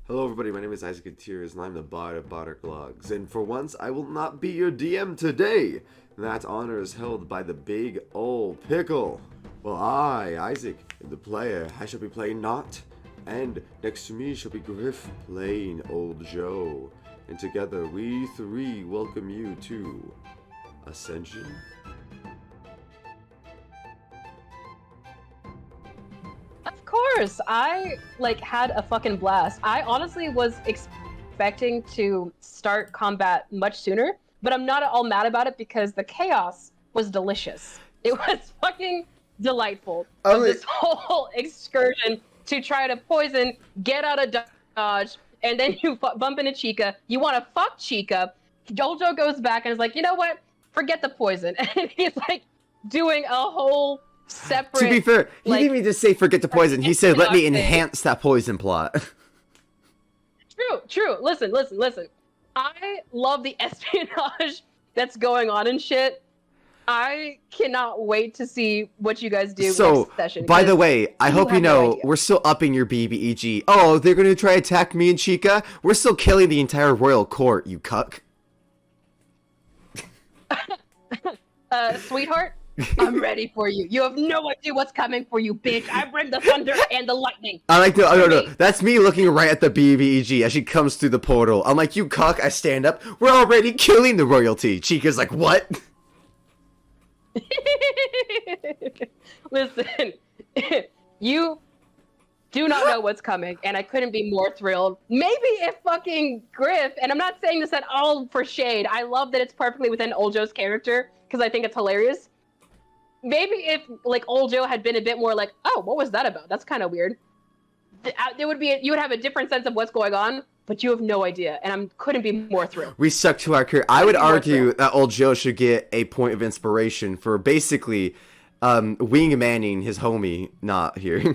Hello everybody, my name is Isaac Tears and I'm the Bard of Bardic Logs. And for once, I will not be your DM today. That honor is held by the big ol' pickle. Well, I, Isaac, am the player. I shall be playing Knott. And next to me shall be Gryph playing old Joe. And together we three welcome you to Ascension. Of course, I had a fucking blast. I honestly was expecting to start combat much sooner, but I'm not at all mad about it because the chaos was delicious. It was fucking delightful. This whole excursion to try to poison, get out of dodge, and then you bump into Chica. You want to fuck Chica. Jojo goes back and is like, you know what? Forget the poison. And he's like doing a whole separate. To be fair, he didn't even just say forget the poison. He said, let me enhance that poison plot. True. Listen. I love the espionage that's going on and shit. I cannot wait to see what you guys do next session. By the way, I hope you know, we're still upping your BBEG. Oh, they're gonna try to attack me and Chica? We're still killing the entire royal court, you cuck. Sweetheart, I'm ready for you. You have no idea what's coming for you, bitch. I bring the thunder and the lightning. I like the, no. That's me looking right at the BBEG as she comes through the portal. I'm like, you cuck, I stand up. We're already killing the royalty. Chica's like, what? Listen, you do not know what's coming, and I couldn't be more thrilled. Maybe if fucking Gryph, and I'm not saying this at all for shade, I love that it's perfectly within Old Joe's character, because I think it's hilarious. Maybe if, Old Joe had been a bit more like, oh, what was that about? That's kind of weird. You would have a different sense of what's going on, but you have no idea, and I couldn't be more thrilled. We stuck to our career. I would argue that Old Joe should get a point of inspiration for basically wingmanning his homie not here.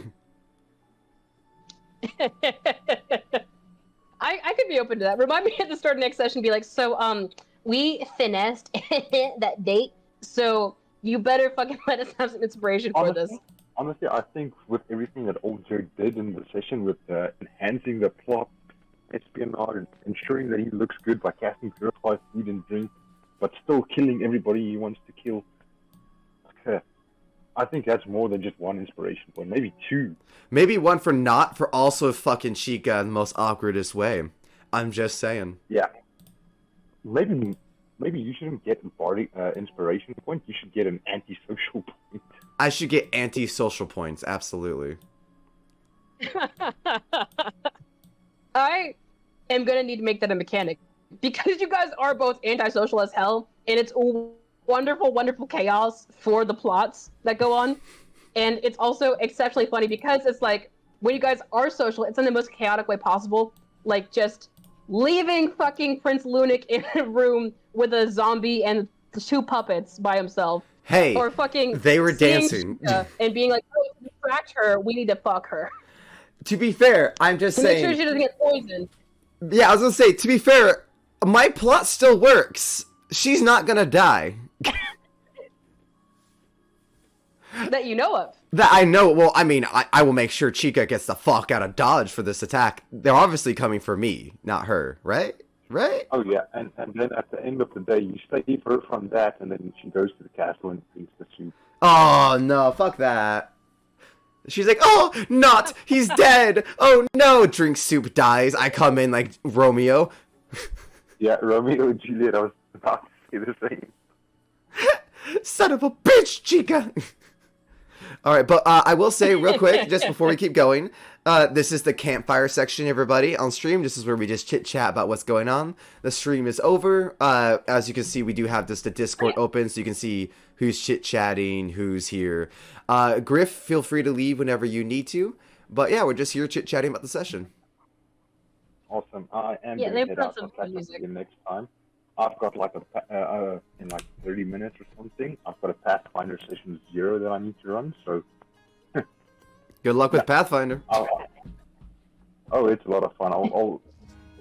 I could be open to that. Remind me at the start of next session, be like, so, we finessed that date, so you better fucking let us have some inspiration for this. Honestly, I think with everything that Old Joe did in the session with enhancing the plot, espionage, ensuring that he looks good by casting purified food and drink, but still killing everybody he wants to kill. Okay. I think that's more than just one inspiration point, maybe two. Maybe one for Knott, for also fucking Chica in the most awkwardest way. I'm just saying. Yeah. Maybe you shouldn't get an inspiration point, you should get an antisocial point. I should get anti-social points, absolutely. I am gonna need to make that a mechanic, because you guys are both antisocial as hell, and it's wonderful chaos for the plots that go on. And it's also exceptionally funny because it's like, when you guys are social, it's in the most chaotic way possible. Like, just leaving fucking Prince Lunac in a room with a zombie and 2 puppets by himself. Hey, or fucking they were dancing. And being like, oh, to distract her, we need to fuck her. To be fair, I'm just saying... make sure she doesn't get poisoned. Yeah, I was gonna say, to be fair, my plot still works. She's not gonna die. That you know of. That I know. Well, I mean, I will make sure Chica gets the fuck out of Dodge for this attack. They're obviously coming for me, not her, right? Right? Oh yeah, and then at the end of the day, you save her from that, and then she goes to the castle and drinks the soup. Oh no, fuck that. She's like, oh, Knott, he's dead. Oh no, drink soup, dies. I come in like Romeo. Yeah, Romeo and Juliet, I was about to say the same. Son of a bitch, Chica. Alright, but I will say real quick, just before we keep going, this is the campfire section, everybody, on stream. This is where we just chit-chat about what's going on. The stream is over. As you can see, we do have the Discord open, so you can see who's chit-chatting, who's here. Gryph, feel free to leave whenever you need to. But yeah, we're just here chit-chatting about the session. Awesome. I am going to head out and catch up again next time. I've got in 30 minutes or something, I've got a Pathfinder session 0 that I need to run, so... Good luck with Pathfinder. Oh, it's a lot of fun. I'll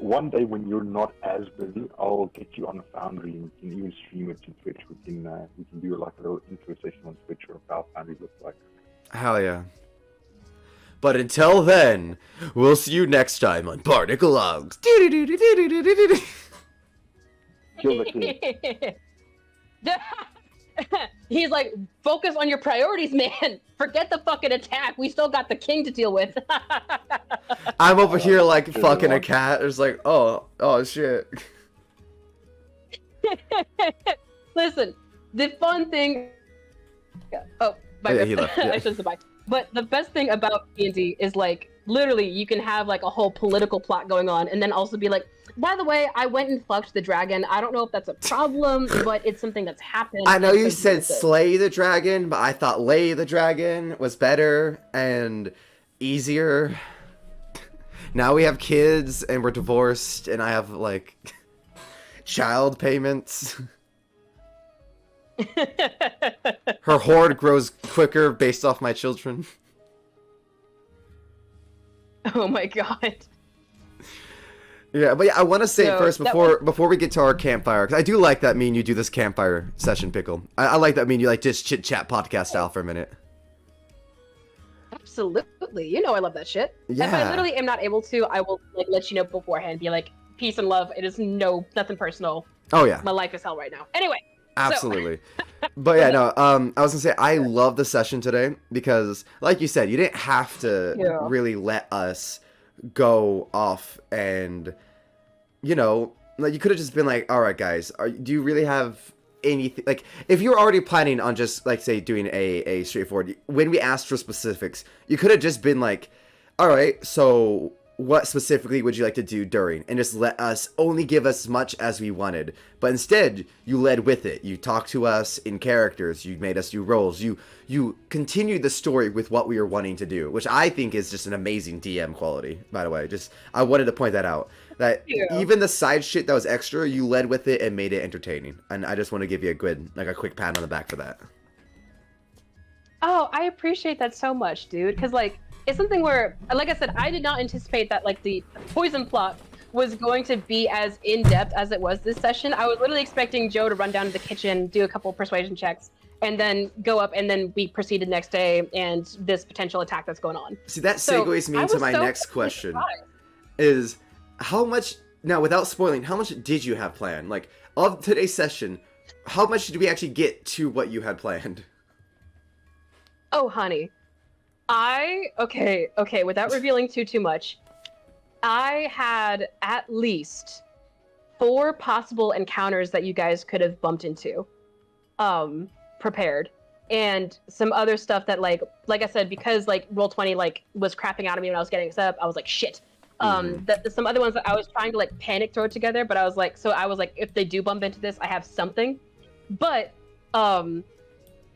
one day when you're not as busy, I'll get you on a Foundry and we can even stream it to Twitch. We can do like a little intro session on Twitch or Pathfinder looks like. Hell yeah. But until then, we'll see you next time on Bardic Logs. Kill the king. He's like, focus on your priorities, man. Forget the fucking attack. We still got the king to deal with. I'm over here like fucking a cat. It's like, oh shit. Listen, the fun thing. Oh, yeah, he left. Yeah. I should have bye. But the best thing about D&D is like, literally, you can have like a whole political plot going on, and then also be like, by the way, I went and fucked the dragon. I don't know if that's a problem, but it's something that's happened. I know you said slay the dragon, but I thought lay the dragon was better and easier. Now we have kids, and we're divorced, and I have like child payments. Her horde grows quicker based off my children. Oh my god. Yeah, but yeah, I want to say first before we get to our campfire, because I do like that me and you do this campfire session, Pickle. I like that me and you like just chit chat podcast style for a minute. Absolutely, you know I love that shit. Yeah. If I literally am not able to, I will like let you know beforehand. Be like, peace and love. It is nothing personal. Oh yeah. My life is hell right now. Anyway. Absolutely. But yeah, no, I was gonna say I love the session today because, like you said, you didn't have to really let us go off and, you know, like you could have just been like, all right, guys, do you really have anything? Like, if you were already planning on just, like, say, doing a straightforward, when we asked for specifics, you could have just been like, all right, so what specifically would you like to do during, and just let us only give us as much as we wanted. But instead you led with it. You talked to us in characters, you made us do roles, you continued the story with what we were wanting to do, which I think is just an amazing DM quality, by the way. Just I wanted to point that out, that even the side shit that was extra, you led with it and made it entertaining, and I just want to give you a quick pat on the back for that. Oh, I appreciate that so much, dude, because like it's something where, like I said, I did not anticipate that like the poison plot was going to be as in-depth as it was this session. I was literally expecting Joe to run down to the kitchen, do a couple persuasion checks, and then go up, and then we proceeded next day and this potential attack that's going on. See, that segues me into my next question. Is how much, now without spoiling, how much did you have planned? Like, of today's session, how much did we actually get to what you had planned? Oh, honey. Okay, without revealing too much, I had at least 4 possible encounters that you guys could have bumped into, prepared, and some other stuff that like I said, because like Roll20 like was crapping out of me when I was getting this up, I was like, shit. Some other ones that I was trying to like panic throw together, but I was like, if they do bump into this, I have something. But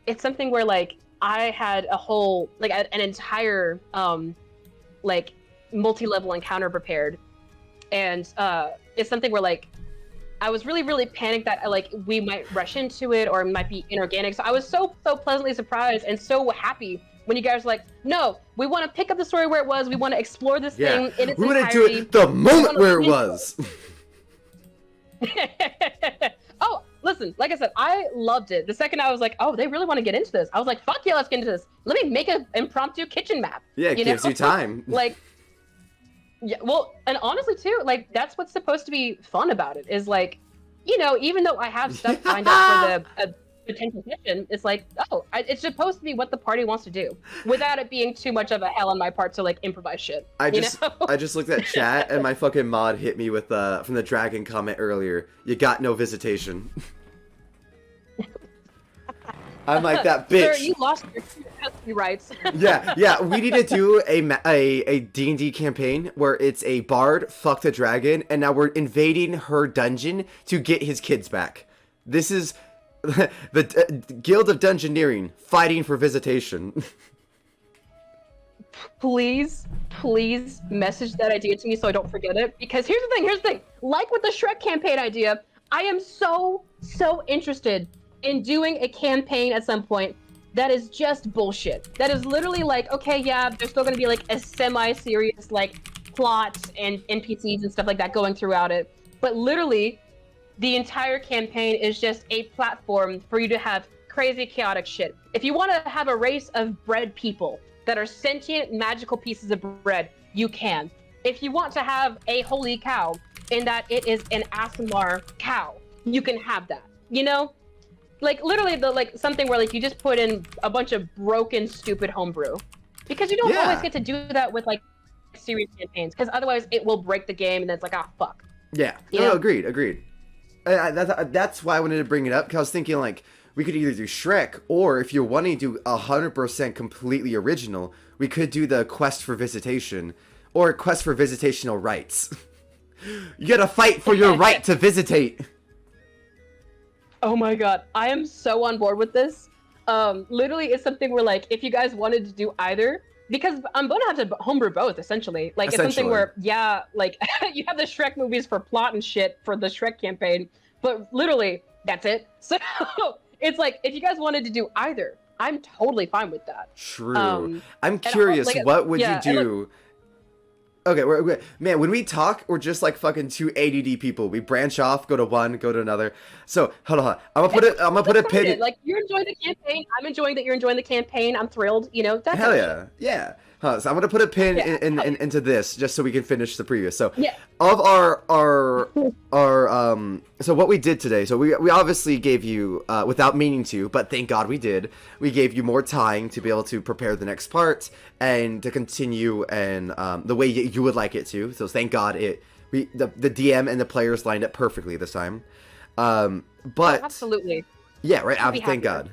it's something where like I had a whole, like an entire, like multi-level encounter prepared. And it's something where like, I was really, really panicked that like we might rush into it or it might be inorganic. So I was so pleasantly surprised and so happy when you guys were like, no, we want to pick up the story where it was. We want to explore this thing in its entirety. We want to do it the moment where it was. Oh, listen, like I said, I loved it. The second I was like, oh, they really want to get into this. I was like, fuck yeah, let's get into this. Let me make an impromptu kitchen map. Yeah, it gives you time. Like, yeah, well, and honestly too, like that's what's supposed to be fun about it is like, you know, even though I have stuff lined up for the potential session, it's like, oh, it's supposed to be what the party wants to do without it being too much of a hell on my part to like improvise shit. I just looked at chat and my fucking mod hit me with from the dragon comment earlier. You got no visitation. I'm like, that bitch. Sir, you lost your custody rights. yeah. We need to do a D&D campaign where it's a bard fucked a dragon, and now we're invading her dungeon to get his kids back. This is the Guild of Dungeoneering fighting for visitation. Please message that idea to me so I don't forget it. Because here's the thing. Like with the Shrek campaign idea, I am so interested in doing a campaign at some point that is just bullshit. That is literally like, okay, yeah, there's still gonna be like a semi-serious like plot and NPCs and stuff like that going throughout it. But literally, the entire campaign is just a platform for you to have crazy chaotic shit. If you want to have a race of bred people that are sentient magical pieces of bread, you can. If you want to have a holy cow in that it is an Asimar cow, you can have that. You know? Like literally something where like you just put in a bunch of broken, stupid homebrew. Because you don't always get to do that with like serious campaigns, because otherwise it will break the game and then it's like, ah, fuck. Yeah. No, agreed. That's why I wanted to bring it up, because I was thinking like we could either do Shrek, or if you're wanting to do 100% completely original, we could do the Quest for Visitation, or Quest for Visitational Rights. You gotta fight for your right to visitate. Oh my god, I am so on board with this. Literally, it's something where like, if you guys wanted to do either, because I'm gonna have to homebrew both, essentially. Like, it's something where, yeah, like, you have the Shrek movies for plot and shit for the Shrek campaign, but literally, that's it. So, it's like, if you guys wanted to do either, I'm totally fine with that. True. I'm curious, like, what would you do? Okay, man, when we talk, we're just like fucking two ADD people. We branch off, go to one, go to another. So, hold on. I'm gonna put a pin in. Like, you're enjoying the campaign. I'm enjoying that you're enjoying the campaign. I'm thrilled, you know? Hell yeah. Yeah. So I'm gonna put a pin into this just so we can finish the previous. So of our so what we did today. So we obviously gave you without meaning to, but thank God we did. We gave you more time to be able to prepare the next part and to continue and the way you would like it to. So thank God the DM and the players lined up perfectly this time. But absolutely. Yeah, right. Thank God.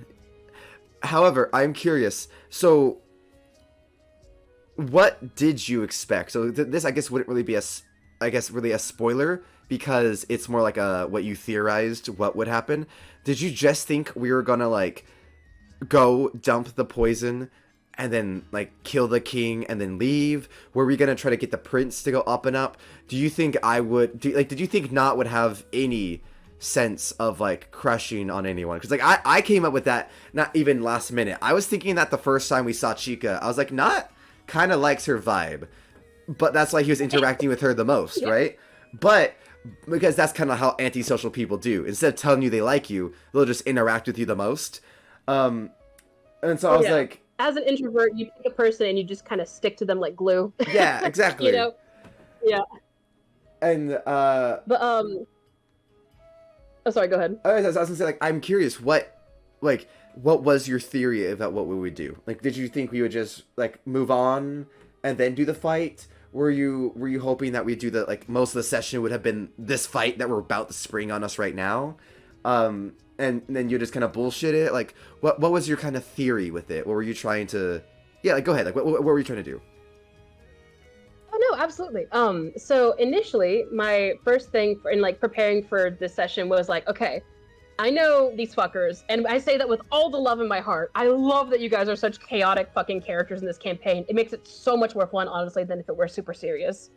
However, I'm curious. So what did you expect? So this, I guess, wouldn't really be really a spoiler, because it's more like what you theorized what would happen. Did you just think we were gonna like go dump the poison and then like kill the king and then leave? Were we gonna try to get the prince to go up and up? Do you think did you think Knott would have any sense of like crushing on anyone? Because like I came up with that not even last minute. I was thinking that the first time we saw Chica, I was like, Knott kind of likes her vibe, but that's why he was interacting with her the most, right? But because that's kind of how antisocial people do. Instead of telling you they like you, they'll just interact with you the most. And so I was like, as an introvert, you pick a person and you just kind of stick to them like glue. Yeah, exactly. You know? Yeah. And oh, sorry, go ahead. I was gonna say, like, I'm curious, what was your theory about what we would do? Like, did you think we would just like move on and then do the fight? Were you hoping that we'd do like most of the session would have been this fight that we're about to spring on us right now? And then you just kind of bullshit it? Like, what was your kind of theory with it? What were you trying to... Yeah, like, go ahead. Like, what were you trying to do? Oh, no, absolutely. So initially, my first thing in like preparing for this session was like, okay, I know these fuckers, and I say that with all the love in my heart. I love that you guys are such chaotic fucking characters in this campaign. It makes it so much more fun, honestly, than if it were super serious.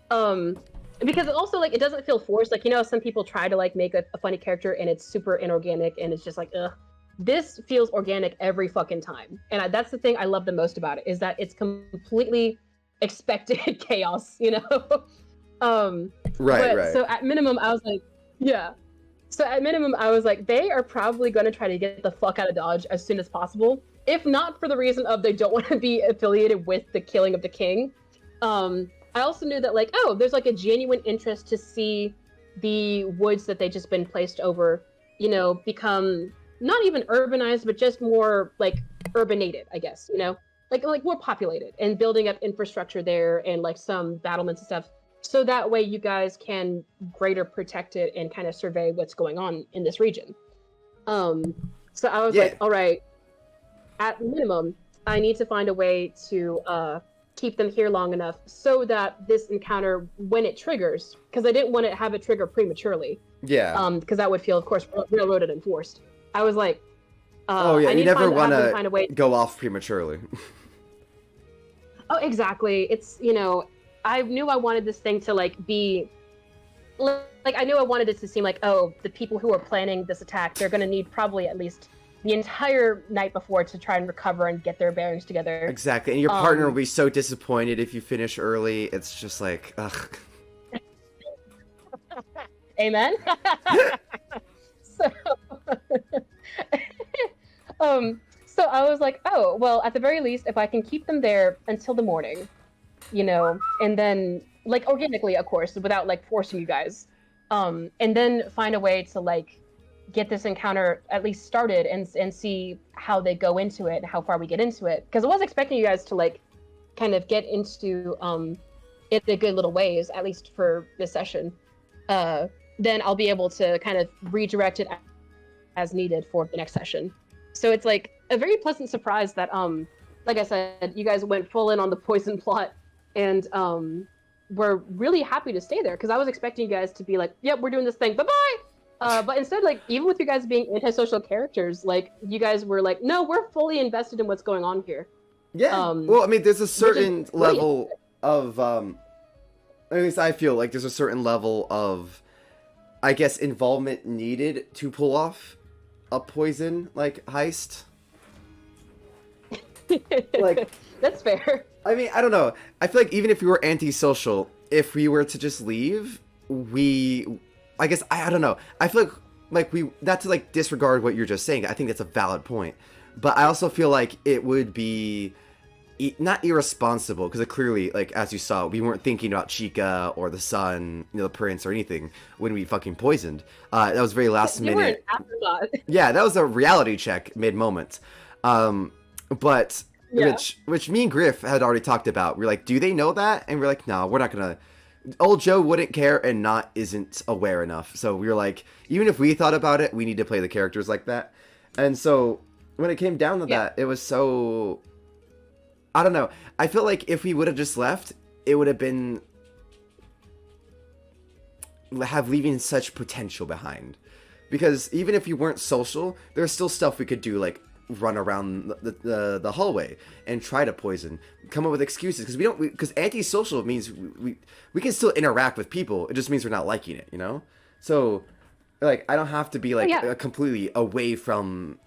Because it also, like, it doesn't feel forced. Like, you know, some people try to, like, make a funny character, and it's super inorganic, and it's just like, ugh. This feels organic every fucking time. And that's the thing I love the most about it, is that it's completely expected chaos, you know? Right. So at minimum, I was like, yeah. So at minimum, I was like, they are probably going to try to get the fuck out of Dodge as soon as possible. If not for the reason of they don't want to be affiliated with the killing of the king. I also knew that, like, oh, there's like a genuine interest to see the woods that they just been placed over, you know, become not even urbanized, but just more like urbanated, I guess, you know, like more populated, and building up infrastructure there and like some battlements and stuff. So that way you guys can greater protect it and kind of survey what's going on in this region. So I was like, all right, at minimum, I need to find a way to keep them here long enough so that this encounter, when it triggers, because I didn't want to have it trigger prematurely. Yeah. Because that would feel, of course, railroaded and forced. I was like, you never want to go off prematurely. Oh, exactly. It's, you know, I knew I wanted this thing to like be like, I knew I wanted it to seem like, oh, the people who are planning this attack, they're going to need probably at least the entire night before to try and recover and get their bearings together. Exactly. And your partner will be so disappointed if you finish early. It's just like, ugh. Amen. So I was like, oh, well, at the very least, if I can keep them there until the morning, you know, and then like organically, of course, without like forcing you guys, and then find a way to like get this encounter at least started and see how they go into it and how far we get into it. Because I was expecting you guys to like kind of get into it a good little ways, at least for this session. Then I'll be able to kind of redirect it as needed for the next session. So it's like a very pleasant surprise that, like I said, you guys went full in on the poison plot, and we're really happy to stay there, because I was expecting you guys to be like, yep, we're doing this thing, bye-bye! But instead, like, even with you guys being antisocial characters, like, you guys were like, no, we're fully invested in what's going on here. Yeah. Well, I mean, there's a certain level of, at least I feel like there's a certain level of, I guess, involvement needed to pull off a poison, like, heist. Like, that's fair. I mean, I don't know. I feel like even if we were antisocial, if we were to just leave, I guess, I don't know. I feel like not to, like, disregard what you're just saying. I think that's a valid point. But I also feel like it would be not irresponsible, because clearly, like, as you saw, we weren't thinking about Chica or the sun, you know, the prince or anything when we fucking poisoned. That was very last minute. You were an afterthought. Yeah, that was a reality check mid-moment. But yeah. which me and Gryph had already talked about. We're like, do they know that? And we're like, no, we're not gonna. Old Joe wouldn't care, and Knott isn't aware enough. So we were like, even if we thought about it, we need to play the characters like that. And so when it came down to that, it was so, I don't know. I feel like if we would have just left, it would have been leaving such potential behind. Because even if you weren't social, there's still stuff we could do, like run around the hallway and try to poison, come up with excuses, because because antisocial means we can still interact with people. It just means we're not liking it, you know. So like, I don't have to be like completely away from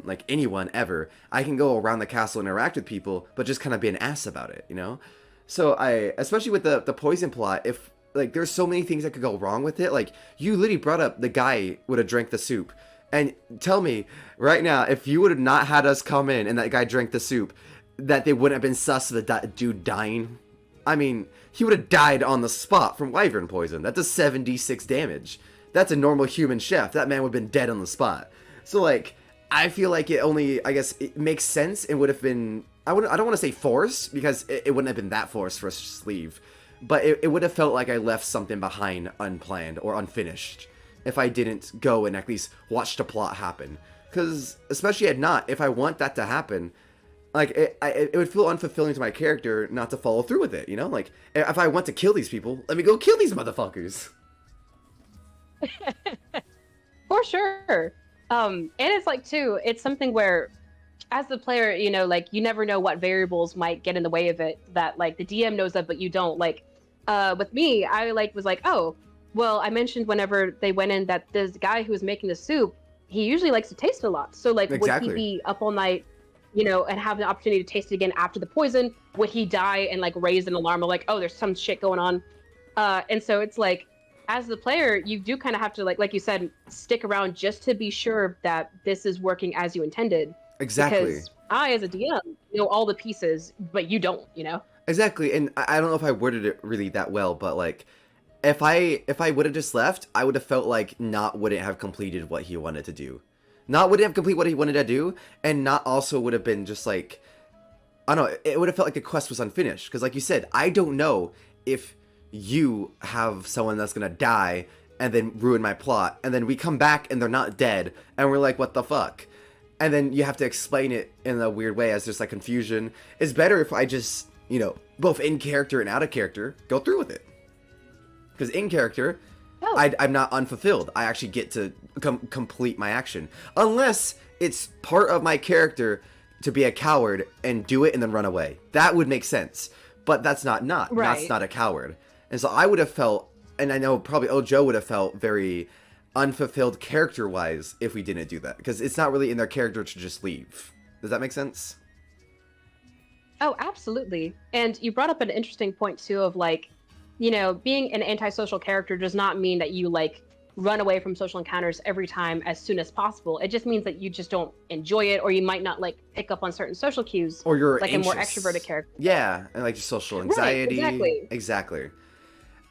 like anyone ever. I can go around the castle and interact with people, but just kind of be an ass about it, you know. So especially with the poison plot, if like there's so many things that could go wrong with it. Like, you literally brought up the guy would have drank the soup. And tell me right now, if you would have not had us come in and that guy drank the soup, that they wouldn't have been sus of the dude dying. I mean, he would have died on the spot from wyvern poison. That does 7d6 damage. That's a normal human chef. That man would have been dead on the spot. So like, I feel like I guess it makes sense. It would have been, I don't want to say force, because it wouldn't have been that forced for us to just leave. But it would have felt like I left something behind unplanned or unfinished if I didn't go and at least watch the plot happen. Because, especially at Knott, if I want that to happen, like, it would feel unfulfilling to my character not to follow through with it, you know? Like, if I want to kill these people, let me go kill these motherfuckers. For sure. And it's like, too, it's something where, as the player, you know, like, you never know what variables might get in the way of it that, like, the DM knows of, but you don't. Like, with me, I, like, was like, oh, well, I mentioned whenever they went in that this guy who was making the soup, he usually likes to taste a lot. So, like, exactly. Would he be up all night, you know, and have the opportunity to taste it again after the poison? Would he die and, like, raise an alarm of, like, oh, there's some shit going on? And so it's like, as the player, you do kind of have to, like you said, stick around just to be sure that this is working as you intended. Exactly. Because I, as a DM, know all the pieces, but you don't, you know? Exactly. And I don't know if I worded it really that well, but, like, if I would have just left, I would have felt like Knott wouldn't have completed what he wanted to do. Knott wouldn't have completed what he wanted to do, and Knott also would have been just like, I don't know, it would have felt like the quest was unfinished. Because like you said, I don't know if you have someone that's going to die and then ruin my plot, and then we come back and they're not dead, and we're like, what the fuck? And then you have to explain it in a weird way as just like confusion. It's better if I just, you know, both in character and out of character, go through with it. Because in character, I'm not unfulfilled. I actually get to complete my action. Unless it's part of my character to be a coward and do it and then run away. That would make sense. But that's not Knott. Right. Knott's not a coward. And so I would have felt, and I know probably old Joe would have felt very unfulfilled character-wise if we didn't do that. Because it's not really in their character to just leave. Does that make sense? Oh, absolutely. And you brought up an interesting point, too, of like, you know, being an antisocial character does not mean that you, like, run away from social encounters every time as soon as possible. It just means that you just don't enjoy it, or you might not like pick up on certain social cues, or you're like anxious. a more extroverted character. Yeah, and like social anxiety. Right, Exactly.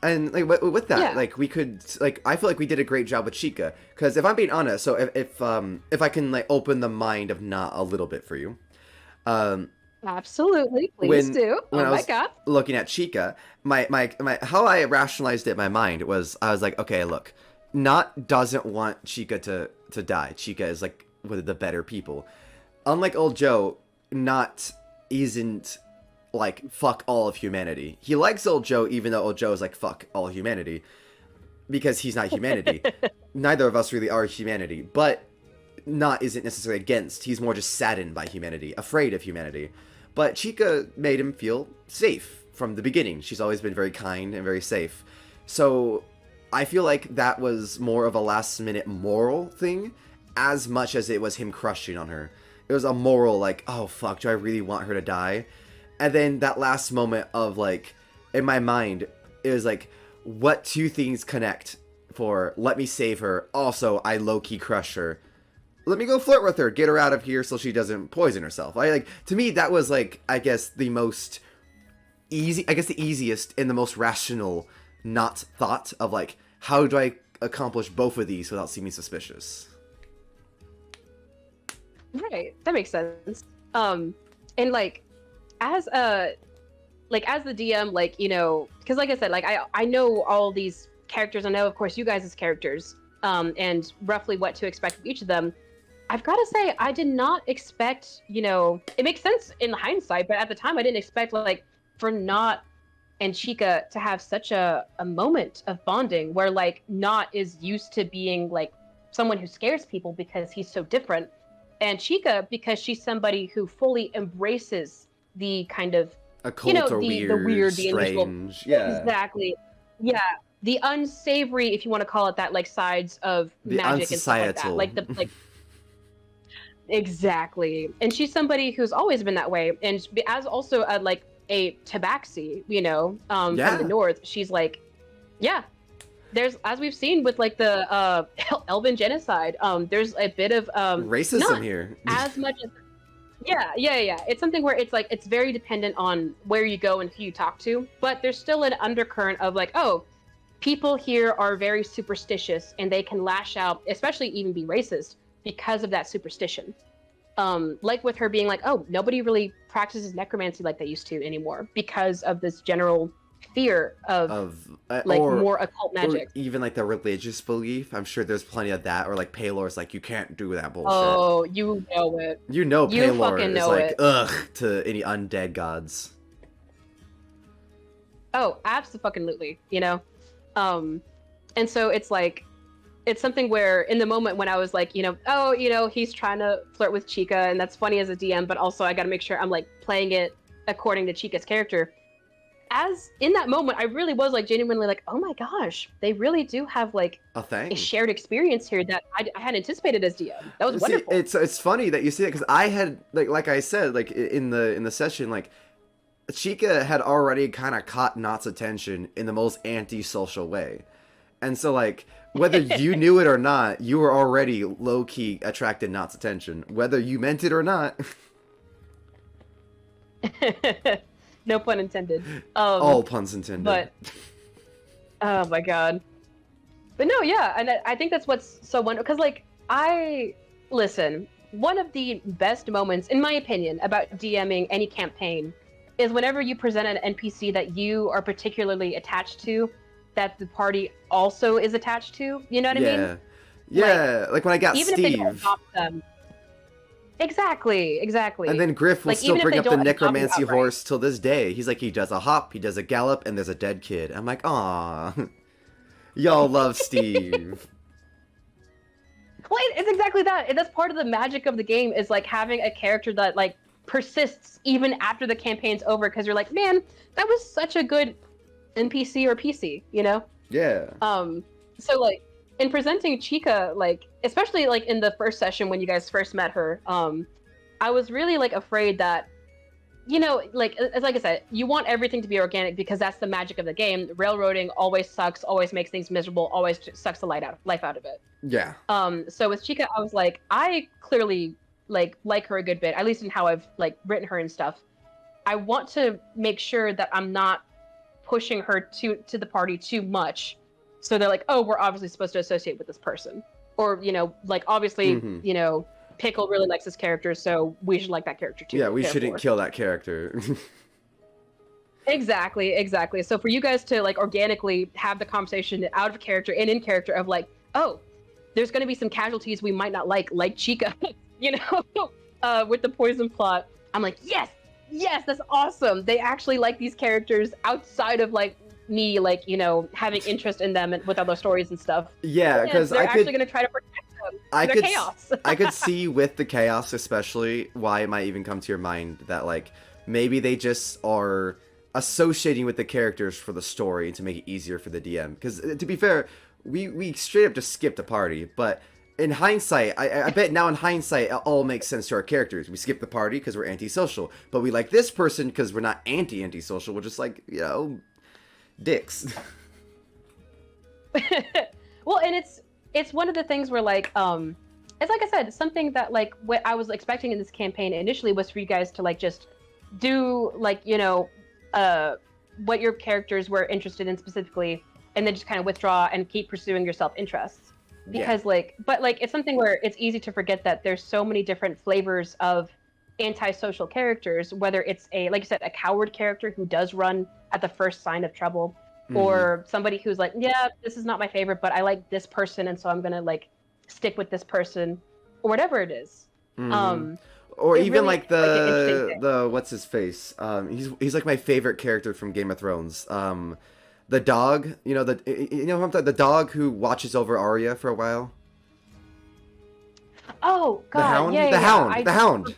And like with that, like we could, like I feel like we did a great job with Chica, because if I'm being honest, so if I can like open the mind of Knott a little bit for you, absolutely, please do. When oh my god, looking at Chica, my how I rationalized it in my mind was, I was like, okay, look, Knott doesn't want Chica to die. Chica is like one of the better people. Unlike old Joe, Knott isn't like fuck all of humanity. He likes old Joe, even though old Joe is like fuck all humanity, because he's not humanity. Neither of us really are humanity, but Knott isn't necessarily against. He's more just saddened by humanity, afraid of humanity. But Chica made him feel safe from the beginning. She's always been very kind and very safe. So I feel like that was more of a last minute moral thing, as much as it was him crushing on her. It was a moral, like, oh fuck, do I really want her to die? And then that last moment of like, in my mind, it was like, what two things connect for let me save her, also I low-key crush her, let me go flirt with her, get her out of here so she doesn't poison herself. To me, that was like, I guess the easiest and the most rational not thought of like, how do I accomplish both of these without seeming suspicious? Right, that makes sense. And like, as the DM, like, you know, because like I said, like I know all these characters. I know, of course, you guys as characters, and roughly what to expect of each of them. I've got to say, I did not expect, you know, it makes sense in hindsight, but at the time I didn't expect like for Knott and Chica to have such a moment of bonding where like Knott is used to being like someone who scares people because he's so different, and Chica because she's somebody who fully embraces the kind of occult, you know, or the weird, the strange, yeah, exactly, yeah, the unsavory, if you want to call it that, like sides of the magic and stuff like that, like the like exactly. And she's somebody who's always been that way, and as also like a tabaxi, you know, from the north, she's like, yeah, there's, as we've seen with like the Elven genocide, there's a bit of racism here, as much as yeah. It's something where it's like, it's very dependent on where you go and who you talk to, but there's still an undercurrent of like, oh, people here are very superstitious and they can lash out, especially even be racist because of that superstition. Like with her being like, oh, nobody really practices necromancy like they used to anymore because of this general fear of like more occult magic, or even like the religious belief. I'm sure there's plenty of that, or like Paylor's like, you can't do that bullshit. Oh, you know it. You know, Paylor is like it. Ugh to any undead gods. Oh, absolutely. You know, and so it's like, it's something where in the moment when I was like, you know, oh, you know, he's trying to flirt with Chica, and that's funny as a DM, but also I got to make sure I'm like playing it according to Chica's character. As in that moment, I really was like genuinely like, oh my gosh, they really do have like a shared experience here that I hadn't anticipated as DM. That was wonderful. It's funny that you say that, because I had like I said, like in the session, like Chica had already kind of caught Knott's attention in the most antisocial way, and so like whether you knew it or not, you were already low key attracted Knott's attention, whether you meant it or not. No pun intended. All puns intended. But oh my god. But no, yeah, and I think that's what's so wonderful, because like listen, one of the best moments, in my opinion, about DMing any campaign is whenever you present an NPC that you are particularly attached to, that the party also is attached to. You know what I mean? Yeah, like when I got even Steve. If they don't adopt them. Exactly. And then Gryph will still bring up the necromancy horse till this day. He's like, he does a hop, he does a gallop, and there's a dead kid. I'm like, aw, y'all love Steve. Well, it's exactly that. And that's part of the magic of the game, is like having a character that like persists even after the campaign's over, because you're like, man, that was such a good NPC or PC, you know? Yeah. So like, in presenting Chica, like, especially like in the first session when you guys first met her, I was really like afraid that you know, like I said, you want everything to be organic because that's the magic of the game. Railroading always sucks, always makes things miserable, always sucks the life out of it. Yeah. So with Chica, I was like, I clearly like her a good bit, at least in how I've like written her and stuff. I want to make sure that I'm not pushing her to the party too much, so they're like, oh, we're obviously supposed to associate with this person, or you know, like obviously, you know, Pickle really likes this character, so we should like that character too. Yeah, we shouldn't kill that character. Exactly. So for you guys to like organically have the conversation out of character and in character of like, oh, there's going to be some casualties we might not like Chica, you know, with the poison plot. I'm like, yes, that's awesome. They actually like these characters outside of like me, like, you know, having interest in them and with other stories and stuff. Yeah, because they're actually going to try to protect them. Chaos. I could see with the chaos, especially, why it might even come to your mind that like maybe they just are associating with the characters for the story to make it easier for the DM. Because to be fair, we straight up just skipped a party, but in hindsight, I bet now in hindsight, it all makes sense to our characters. We skip the party because we're antisocial, but we like this person because we're not antisocial. We're just like, you know, dicks. Well, and it's one of the things where like, it's like I said, something that like what I was expecting in this campaign initially was for you guys to like just do like, you know, what your characters were interested in specifically, and then just kind of withdraw and keep pursuing your self-interests. Because like, but like, it's something where it's easy to forget that there's so many different flavors of antisocial characters, whether it's like you said, a coward character who does run at the first sign of trouble, or somebody who's like, yeah, this is not my favorite, but I like this person, and so I'm gonna like stick with this person, or whatever it is. Or even really, like the what's his face? He's like my favorite character from Game of Thrones. The dog, you know, the dog who watches over Arya for a while. Oh God, the hound.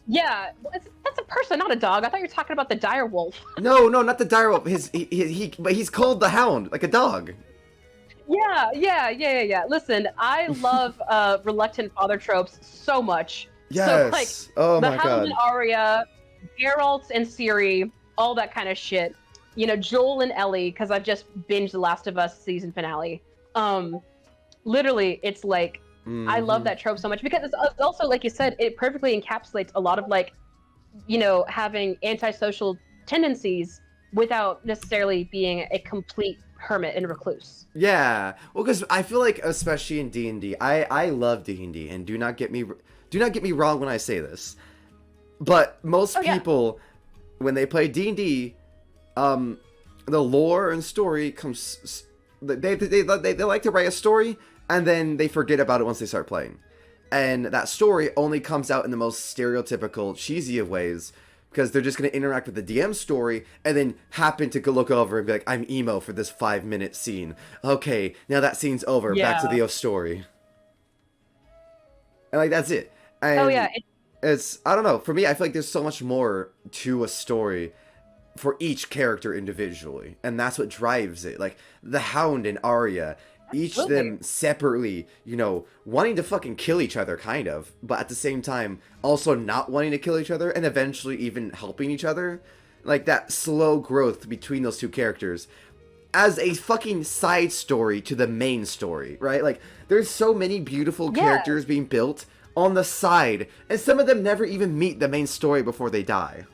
Yeah, that's a person, not a dog. I thought you were talking about the dire wolf. No, not the dire wolf. But he's called the hound, like a dog. Yeah. Listen, I love reluctant father tropes so much. Yes. So, like, oh the my Hound God. and Arya, Geralt and Ciri, all that kind of shit. You know, Joel and Ellie, because I've just binged The Last of Us season finale. Literally, it's like, I love that trope so much because it's also, like you said, it perfectly encapsulates a lot of like, you know, having antisocial tendencies without necessarily being a complete hermit and recluse. Yeah, well, because I feel like, especially in D&D, I love D&D, and do not get me wrong when I say this, but most people, when they play D&D, the lore and story comes. They like to write a story, and then they forget about it once they start playing, and that story only comes out in the most stereotypical, cheesy of ways. Because they're just going to interact with the DM story and then happen to go look over and be like, I'm emo for this 5-minute scene. Okay, now that scene's over. Back to the story. And like, that's it. And it's, I don't know. For me, I feel like there's so much more to a story for each character individually. And that's what drives it. Like, the Hound and Arya, each of them separately, you know, wanting to fucking kill each other, kind of, but at the same time, also not wanting to kill each other, and eventually even helping each other. Like, that slow growth between those two characters as a fucking side story to the main story, right? Like, there's so many beautiful characters being built on the side, and some of them never even meet the main story before they die.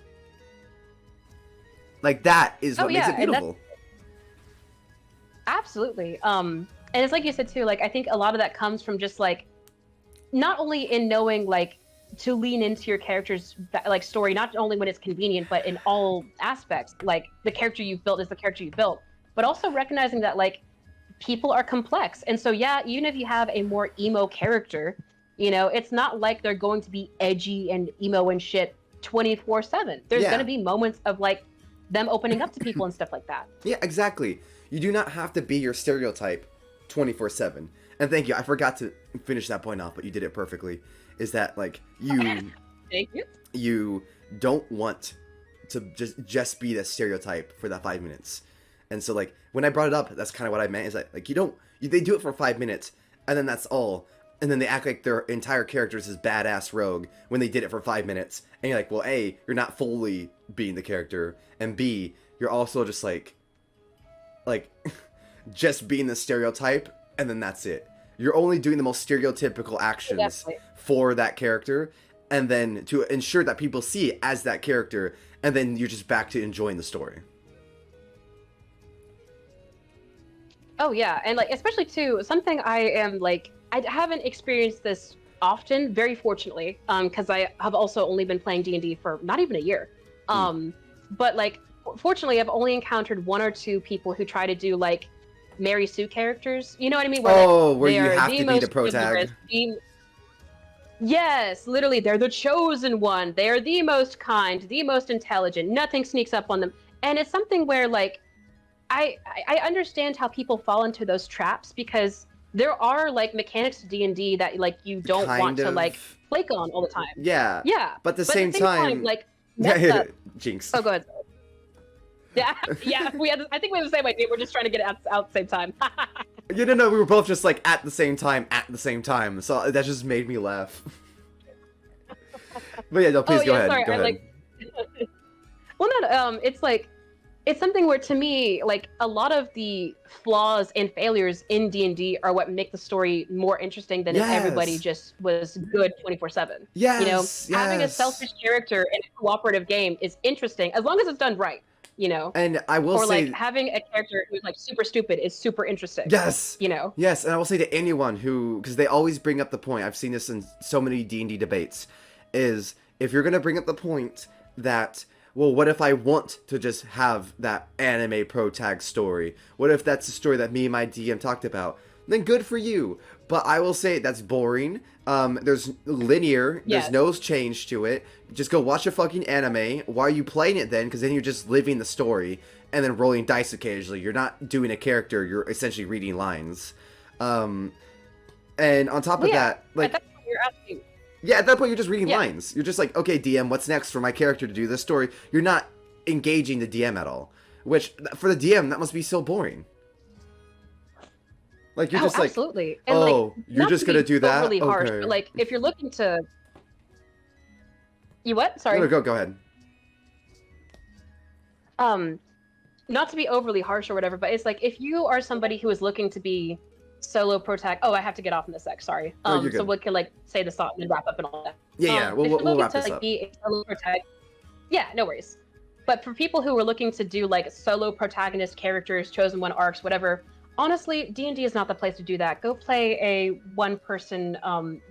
Like, that is what makes it beautiful. Absolutely. And it's like you said too, like, I think a lot of that comes from just like, not only in knowing like to lean into your character's like story, not only when it's convenient, but in all aspects, like the character you've built is the character you've built, but also recognizing that like people are complex. And so, yeah, even if you have a more emo character, you know, it's not like they're going to be edgy and emo and shit 24/7. There's going to be moments of like them opening up to people and stuff like that. Yeah, exactly. You do not have to be your stereotype 24/7. And thank you, I forgot to finish that point off, but you did it perfectly. Is that like Thank you. You don't want to just be the stereotype for that 5 minutes. And so like when I brought it up, that's kind of what I meant, is that like they do it for 5 minutes and then that's all. and then they act like their entire character is this badass rogue when they did it for 5 minutes. And you're like, well, A, you're not fully being the character, and B, you're also just like just being the stereotype, and then that's it. You're only doing the most stereotypical actions for that character, and then to ensure that people see it as that character, and then you're just back to enjoying the story. Oh yeah, and like especially too, something I am like, I haven't experienced this often, very fortunately, because I have also only been playing D&D for not even a year. But like, fortunately, I've only encountered 1 or 2 people who try to do like Mary Sue characters. You know what I mean? Where you have to be the protag. Yes, literally, they're the chosen one. They are the most kind, the most intelligent. Nothing sneaks up on them, and it's something where like, I understand how people fall into those traps, because there are like mechanics to D&D that like you don't want to like flake on all the time. Yeah. Yeah. But at the same time, like Jinx. Oh, go ahead. Yeah. I think we have the same idea. We're just trying to get it out at the same time. No, we were both just like at the same time. So that just made me laugh. But yeah, no, please go ahead. Sorry, go ahead. Well, no, it's like, it's something where, to me, like, a lot of the flaws and failures in D&D are what make the story more interesting than if everybody just was good 24/7. Yes, you know, having a selfish character in a cooperative game is interesting as long as it's done right. You know, and I will say, like having a character who's like super stupid is super interesting. Yes, you know. Yes, and I will say to anyone who, because they always bring up the point. I've seen this in so many D&D debates. Is if you're gonna bring up the point that, well, what if I want to just have that anime protag story? What if that's the story that me and my DM talked about? Then good for you. But I will say that's boring. There's linear. There's no change to it. Just go watch a fucking anime. Why are you playing it then? Because then you're just living the story and then rolling dice occasionally. You're not doing a character. You're essentially reading lines. And on top of that, like, that's what you're asking. Yeah, at that point, you're just reading lines. You're just like, okay, DM, what's next for my character to do this story? You're not engaging the DM at all. Which, for the DM, that must be so boring. Like, you're just absolutely. like, and oh, like, you're just going to do that? Really harsh, okay. But like, if you're looking to... You what? Sorry. No, go ahead. Not to be overly harsh or whatever, but it's like, if you are somebody who is looking to be solo protag... Oh, I have to get off in a sec, sorry. So we can like say the thought and wrap up and all that. Yeah, we'll wrap this up. Be a solo protag... Yeah, no worries. But for people who are looking to do like solo protagonist characters, chosen one arcs, whatever, honestly, D&D is not the place to do that. Go play a one-person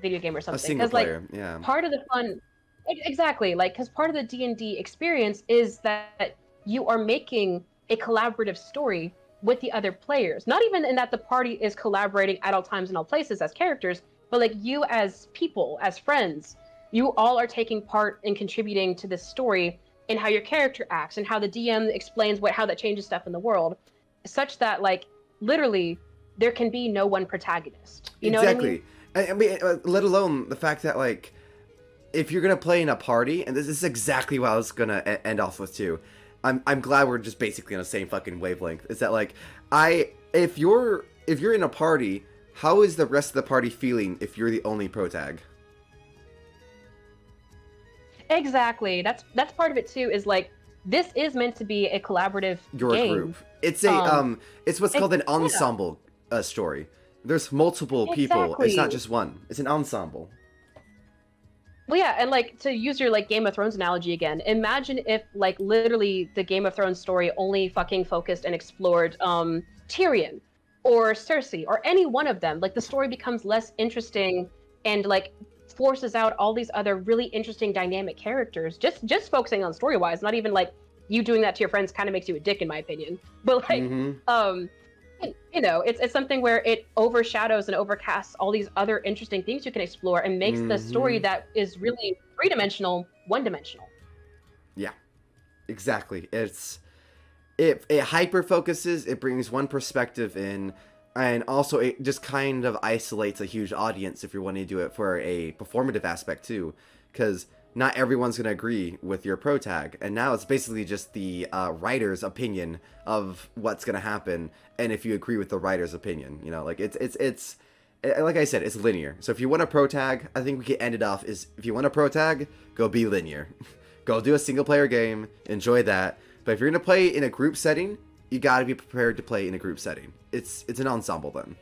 video game or something. A single player, part of the fun... Exactly, like, because part of the D&D experience is that you are making a collaborative story with the other players. Not even in that the party is collaborating at all times and all places as characters, but like you as people, as friends, you all are taking part in contributing to this story and how your character acts and how the DM explains how that changes stuff in the world, such that like literally there can be no one protagonist. You know what I mean? I mean, let alone the fact that like if you're gonna play in a party, and this is exactly what I was gonna end off with too. I'm glad we're just basically on the same fucking wavelength. Is that like if you're in a party, how is the rest of the party feeling if you're the only protag? Exactly. That's part of it too. Is like this is meant to be a collaborative game. Group. It's a it's what's called an ensemble story. There's multiple people. It's not just one. It's an ensemble. Well, yeah, and like to use your like Game of Thrones analogy again, imagine if like literally the Game of Thrones story only fucking focused and explored Tyrion or Cersei or any one of them. Like the story becomes less interesting and like forces out all these other really interesting dynamic characters. Just focusing on story wise, not even like you doing that to your friends kind of makes you a dick in my opinion. But like you know, it's something where it overshadows and overcasts all these other interesting things you can explore and makes the story that is really three-dimensional, one-dimensional. Yeah, exactly. It hyper focuses, it brings one perspective in, and also it just kind of isolates a huge audience if you're wanting to do it for a performative aspect too, because not everyone's going to agree with your protag, and now it's basically just the writer's opinion of what's going to happen, and if you agree with the writer's opinion, you know, like it's like I said, it's linear. So if you want a pro tag, I think we can end it off is if you want a pro tag, go be linear. Go do a single player game, enjoy that. But if you're gonna play in a group setting, you gotta be prepared to play in a group setting. It's an ensemble then.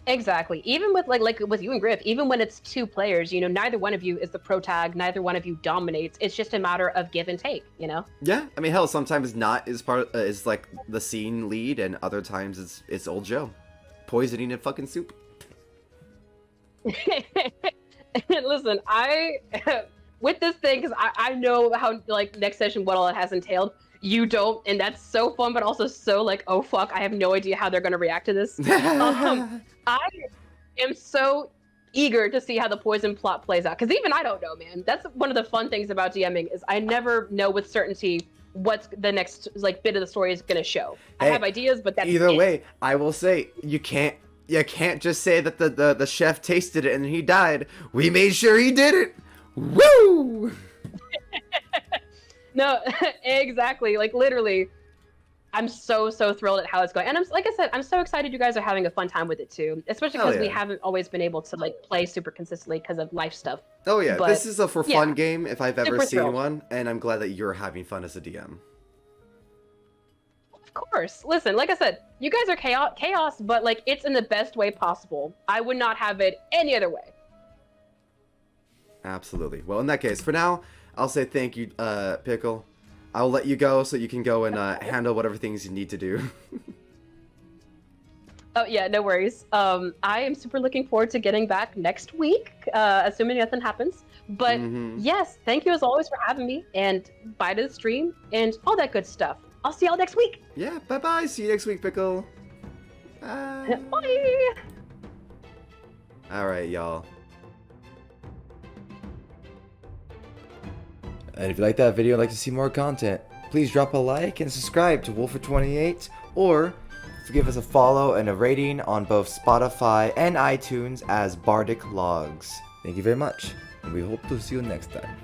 Exactly. Even with like with you and Gryph, even when it's 2 players, you know, neither one of you is the pro tag, neither one of you dominates. It's just a matter of give and take, you know? Yeah, I mean, hell, sometimes Knott is is like the scene lead, and other times it's old Joe, poisoning a fucking soup. Listen, I with this thing because I know how like next session what all it has entailed. You don't, and that's so fun, but also so like, oh fuck, I have no idea how they're gonna react to this. I am so eager to see how the poison plot plays out, because even I don't know, man. That's one of the fun things about DMing is I never know with certainty what's the next like bit of the story is gonna show. Hey, I have ideas, but that's either it. way. I will say you can't just say that the chef tasted it and he died. We made sure he did it. Woo! No, exactly. Like literally, I'm so thrilled at how it's going, and like I said, I'm so excited you guys are having a fun time with it too. Especially because we haven't always been able to like play super consistently because of life stuff. Oh yeah, But, this is a for fun game if I've ever super seen thrilled. one, and I'm glad that you're having fun as a DM. Of course. Listen, like I said, you guys are chaos, but like it's in the best way possible. I would not have it any other way. Absolutely. Well, in that case, for now, I'll say thank you, Pickle. I'll let you go so you can go and handle whatever things you need to do. Oh yeah, no worries. I am super looking forward to getting back next week, assuming nothing happens. But yes, thank you as always for having me, and bye to the stream and all that good stuff. I'll see y'all next week. Yeah, bye-bye. See you next week, Pickle. Bye. Bye. All right, y'all. And if you like that video and like to see more content, please drop a like and subscribe to Wolfer28, or give us a follow and a rating on both Spotify and iTunes as Bardic Logs. Thank you very much, and we hope to see you next time.